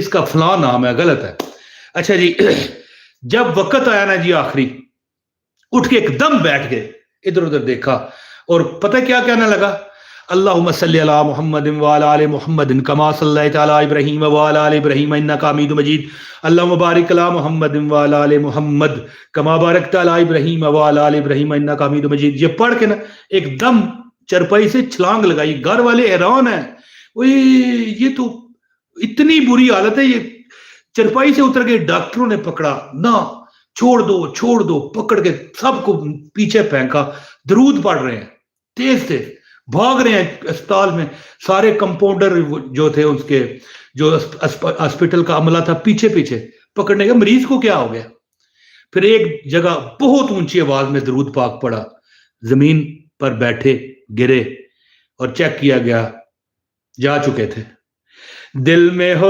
اس کا فلاں نام ہے، غلط ہے. اچھا جی، جب وقت آیا نا جی آخری، اٹھ کے ایک دم بیٹھ گئے، ادھر ادھر دیکھا اور پتہ کیا کہنے لگا؟ اللہم صلی علی محمد وعلی آل محمد کما صلیت علی ابراہیم وعلی آل ابراہیم انک حمید مجید، اللہم بارک علی محمد وعلی آل محمد کما بارکت علی ابراہیم وعلی آل ابراہیم انک حمید مجید. یہ پڑھ کے نا ایک دم چرپائی سے چھلانگ لگائی. گھر والے حیران ہیں، یہ تو اتنی بری حالت ہے. یہ چرپائی سے اتر کے ڈاکٹروں نے پکڑا، نہ چھوڑ دو چھوڑ دو، پکڑ کے سب کو پیچھے پھینکا. درود پڑھ رہے ہیں تیز تیز، بھاگ رہے ہیں اسپتال میں. سارے کمپاؤنڈر جو تھے اس کے، جو ہاسپٹل کا عملہ تھا، پیچھے پیچھے پکڑنے کا مریض کو کیا ہو گیا. پھر ایک جگہ بہت اونچی آواز میں درود پاک پڑا، زمین پر بیٹھے، گرے اور چیک کیا گیا، جا چکے تھے. دل میں ہو